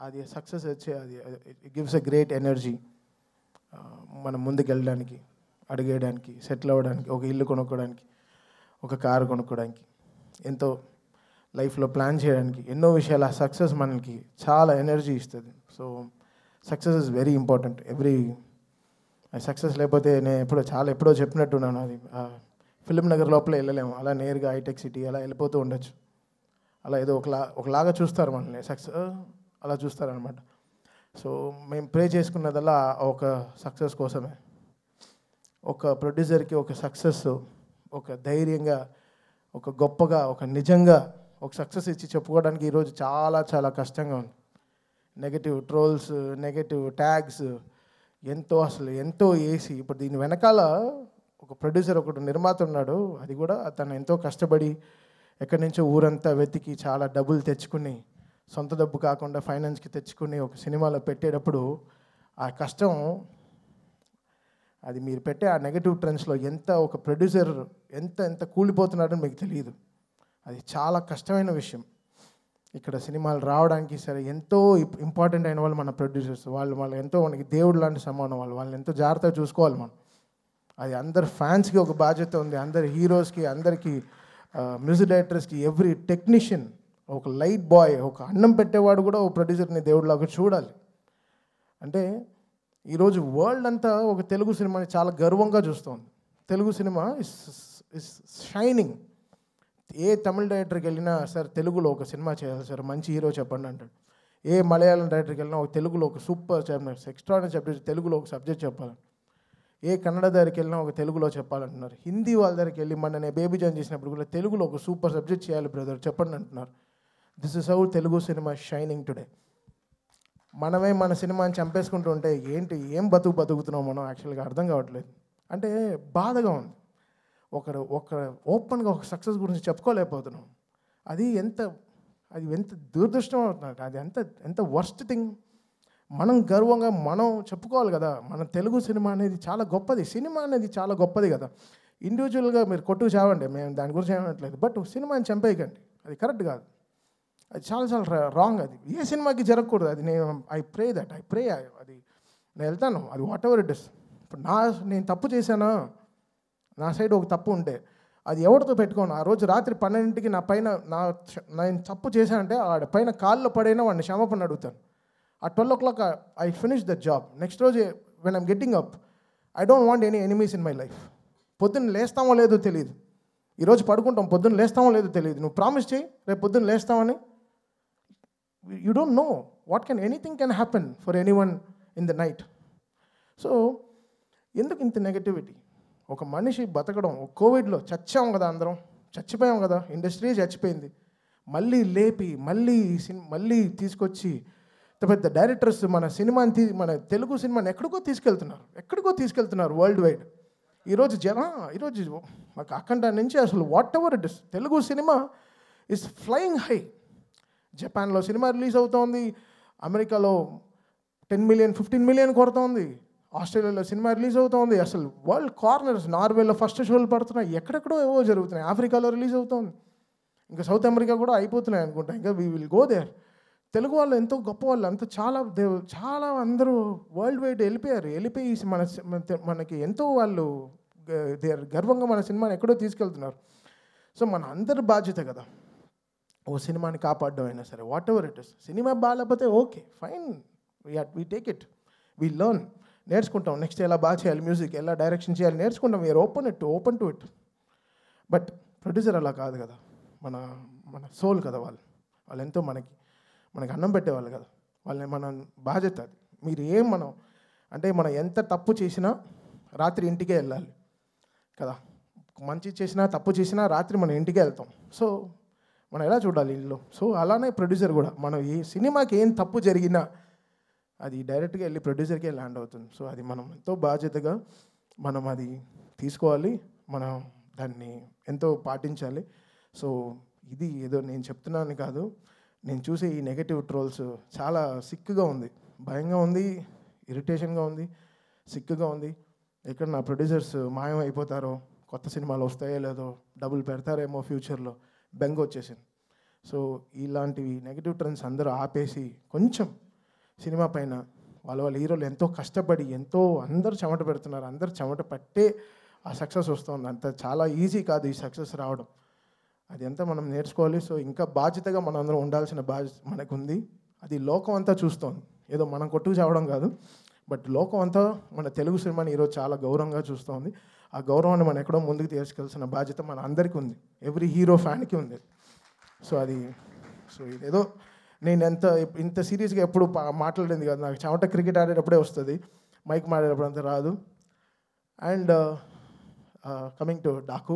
అది సక్సెస్ వచ్చే అది it gives a great energy మనం ముందుకు వెళ్ళడానికి, అడిగేయడానికి, సెటిల్ అవ్వడానికి, ఒక ఇల్లు కొనుక్కోవడానికి, ఒక కారు కొనుక్కోవడానికి, ఎంతో లైఫ్లో ప్లాన్ చేయడానికి, ఎన్నో విషయాలు. ఆ సక్సెస్ మనకి చాలా ఎనర్జీ ఇస్తుంది. So success is very important. Success లేకపోతే నేను ఎప్పుడో చెప్పినట్టున్నాను, అది ఫిలిం నగర్ లోపల వెళ్ళలేము, అలా నేరుగా హైటెక్ సిటీ అలా వెళ్ళిపోతూ ఉండొచ్చు. అలా ఏదో ఒకలాగా చూస్తారు మనల్ని, సక్సెస్ అలా చూస్తారనమాట. సో మేము ప్రే చేసుకున్నదల్లా ఒక సక్సెస్ కోసమే. ఒక ప్రొడ్యూసర్కి ఒక సక్సెస్, ఒక ధైర్యంగా, ఒక గొప్పగా, ఒక నిజంగా ఒక సక్సెస్ ఇచ్చి చెప్పుకోవడానికి ఈరోజు చాలా చాలా కష్టంగా ఉంది. నెగటివ్ ట్రోల్స్, నెగటివ్ ట్యాగ్స్ ఎంతో వేసి, ఇప్పుడు దీని వెనకాల ఒక ప్రొడ్యూసర్, ఒకటి నిర్మాత ఉన్నాడు. అది కూడా తను ఎంతో కష్టపడి ఎక్కడి నుంచో ఊరంతా వెతికి చాలా డబ్బులు తెచ్చుకుని, సొంత డబ్బు కాకుండా ఫైనాన్స్కి తెచ్చుకుని ఒక సినిమాలో పెట్టేటప్పుడు ఆ కష్టం, అది మీరు పెట్టే ఆ నెగటివ్ ట్రెండ్స్లో ఒక ప్రొడ్యూసర్ ఎంత కూలిపోతున్నాడని మీకు తెలియదు. అది చాలా కష్టమైన విషయం. ఇక్కడ సినిమాలు రావడానికి సరే ఎంతో ఇంపార్టెంట్ అయిన వాళ్ళు మన ప్రొడ్యూసర్స్. వాళ్ళు ఎంతో మనకి దేవుడు లాంటి సమానం. వాళ్ళని ఎంతో జాగ్రత్తగా చూసుకోవాలి మనం. అది అందరు ఫ్యాన్స్కి ఒక బాధ్యత ఉంది, అందరి హీరోస్కి, అందరికీ మ్యూజిక్ డైరెక్టర్స్కి, ఎవ్రీ టెక్నీషియన్, ఒక లైట్ బాయ్, ఒక అన్నం పెట్టేవాడు కూడా ఒక ప్రొడ్యూసర్ని దేవుడిలాగా చూడాలి. అంటే ఈరోజు వరల్డ్ అంతా ఒక తెలుగు సినిమాని చాలా గర్వంగా చూస్తుంది. Telugu cinema is shining. ఏ తమిళ డైరెక్టర్కి వెళ్ళినా, సార్ తెలుగులో ఒక సినిమా చేయాలి సార్, మంచి హీరో చెప్పండి అంటాడు. ఏ మలయాళం డైరెక్టర్కి వెళ్ళినా ఒక తెలుగులో ఒక సూపర్ ఎక్స్ట్రాడినరీ సబ్జెక్ట్, తెలుగులో ఒక సబ్జెక్ట్ చెప్పాలి. ఏ కన్నడ దగ్గరికి వెళ్ళినా ఒక తెలుగులో చెప్పాలంటున్నారు. హిందీ వాళ్ళ దగ్గరికి వెళ్ళి నేను బేబీ జాన్ చేసినప్పుడు కూడా తెలుగులో ఒక సూపర్ సబ్జెక్ట్ చేయాలి బ్రదర్ చెప్పండి అంటున్నారు. This is how Telugu cinema shining today. మనమే మన సినిమాని చంపేసుకుంటూ ఉంటే ఏం బతుకుతున్నాం మనం యాక్చువల్గా అర్థం కావట్లేదు. అంటే బాధగా ఉంది. ఒక ఓపెన్గా ఒక సక్సెస్ గురించి చెప్పుకోలేకపోతున్నాం. అది ఎంత దురదృష్టం అవుతుంది. అది ఎంత వర్స్ట్ థింగ్. మనం గర్వంగా మనం చెప్పుకోవాలి కదా, మన తెలుగు సినిమా అనేది చాలా గొప్పది. సినిమా అనేది చాలా గొప్పది కదా. ఇండివిజువల్గా మీరు కొట్టుకు చావండి, మేము దాని గురించి ఏమనట్లేదు. బట్ సినిమాని చంపేయకండి, అది కరెక్ట్ కాదు. అది చాలా చాలా రాంగ్. అది ఏ సినిమాకి జరగకూడదు. అది ఐ ప్రే అది నేను వెళ్తాను, అది వాట్ ఎవర్ ఇట్ ఇస్. ఇప్పుడు నేను తప్పు చేశానా, నా సైడ్ ఒక తప్పు ఉంటే అది ఎవరితో పెట్టుకోను. ఆ రోజు రాత్రి 12కి నేను తప్పు చేశానంటే ఆడ పైన కాళ్ళలో పడైనా వాడిని క్షమాపణ అడుగుతాను. ఆ 12 o'clock I finish the job. Next రోజు when I'm getting up, I don't want any enemies in my life. పొద్దున్న లేస్తామో లేదో తెలియదు, ఈరోజు పడుకుంటాం, పొద్దున్న లేస్తామో లేదో తెలియదు. నువ్వు ప్రామిస్ చేయి రేపు పొద్దున్న లేస్తామని. You don't know anything can happen for anyone in the night. So ఎందుకు ఇంత నెగటివిటీ? ఒక మనిషి బతకడం, కోవిడ్లో చచ్చాం కదా, అందరం చచ్చిపోయాం కదా, ఇండస్ట్రీ చచ్చిపోయింది. మళ్ళీ లేపి మళ్ళీ తీసుకొచ్చి పెద్ద డైరెక్టర్స్ మన తెలుగు సినిమాని ఎక్కడికో తీసుకెళ్తున్నారు వరల్డ్ వైడ్. ఈరోజు మాకు అక్కడ నుంచి అసలు what ever it is, Telugu cinema is flying high. జపాన్లో సినిమా రిలీజ్ అవుతోంది, అమెరికాలో 10 million 15 million కొడుతోంది, ఆస్ట్రేలియాలో సినిమా రిలీజ్ అవుతోంది. అసలు వరల్డ్ కార్నర్స్, నార్వేలో ఫస్ట్ షోలు పడుతున్నాయి, ఎక్కడెక్కడో ఏవో జరుగుతున్నాయి, ఆఫ్రికాలో రిలీజ్ అవుతోంది, ఇంకా సౌత్ అమెరికా కూడా అయిపోతున్నాయి అనుకుంటా. ఇంకా we will go there. Telugu వాళ్ళు ఎంతో గొప్ప వాళ్ళు, అంత చాలా అందరూ వరల్డ్ వైడ్ వెళ్ళిపోయి మనకి ఎంతో వాళ్ళు గర్వంగా మన సినిమాని ఎక్కడో తీసుకెళ్తున్నారు. సో మన అందరి బాధ్యత కదా ఓ సినిమాని కాపాడడం అయినా సరే, whatever it is. Cinema బాగాలేకపోతే okay fine, we take it, we learn, నేర్చుకుంటాం. నెక్స్ట్ ఎలా బాగా చేయాలి, మ్యూజిక్ ఎలా డైరెక్షన్ చేయాలి నేర్చుకుంటాం. We are open to it. But producer అలా కాదు కదా, మన సోల్ కదా వాళ్ళు ఎంతో మనకి అన్నం పెట్టేవాళ్ళు కదా, మన బాధ్యత అది. మనం ఎంత తప్పు చేసినా రాత్రి ఇంటికే వెళ్ళాలి కదా, మంచి చేసినా తప్పు చేసినా రాత్రి మనం ఇంటికే వెళ్తాం. సో మనం ఎలా చూడాలి ఇల్లు. సో అలానే ప్రొడ్యూసర్ కూడా, మనం ఏ సినిమాకి ఏం తప్పు జరిగినా అది డైరెక్ట్గా వెళ్ళి ప్రొడ్యూసర్కే ల్యాండ్ అవుతుంది. సో అది మనం ఎంతో బాధ్యతగా మనం అది తీసుకోవాలి, మనం దాన్ని ఎంతో పాటించాలి. సో ఇది ఏదో నేను చెప్తున్నాను కాదు, నేను చూసే ఈ నెగటివ్ ట్రోల్స్ చాలా సిక్కుగా ఉంది, భయంగా ఉంది, ఇరిటేషన్గా ఉంది, సిక్కుగా ఉంది. ఎక్కడ నా ప్రొడ్యూసర్స్ మాయం అయిపోతారో, కొత్త సినిమాలు వస్తాయో లేదో, డబ్బులు పెడతారేమో ఫ్యూచర్లో, బెంగ వచ్చేసింది. సో ఇలాంటివి నెగిటివ్ ట్రెండ్స్ అందరూ ఆపేసి కొంచెం సినిమా పైన వాళ్ళ హీరోలు ఎంతో కష్టపడి ఎంతో అందరూ చెమట పెడుతున్నారు, అందరూ చెమట పట్టే ఆ సక్సెస్ వస్తుంది. అంత చాలా ఈజీ కాదు ఈ సక్సెస్ రావడం, అది ఎంత మనం నేర్చుకోవాలి. సో ఇంకా బాధ్యతగా మనం అందరం ఉండాల్సిన బాధ్యత మనకుంది. అది లోకం అంతా చూస్తోంది, ఏదో మనం కొట్టుకు చావడం కాదు, బట్ లోకం అంతా మన తెలుగు సినిమాని ఈరోజు చాలా గౌరవంగా చూస్తోంది. ఆ గౌరవాన్ని మనం ఎక్కడో ముందుకు తీసుకెళ్లాల్సిన బాధ్యత మన అందరికీ ఉంది, ఎవ్రీ హీరో ఫ్యాన్కి ఉంది. సో ఇదేదో నేను ఇంత సీరియస్గా ఎప్పుడు మాట్లాడింది కాదు, నాకు చెమట క్రికెట్ ఆడేటప్పుడే వస్తుంది, మైక్ మాడేటప్పుడు అంత రాదు. And coming to Daaku,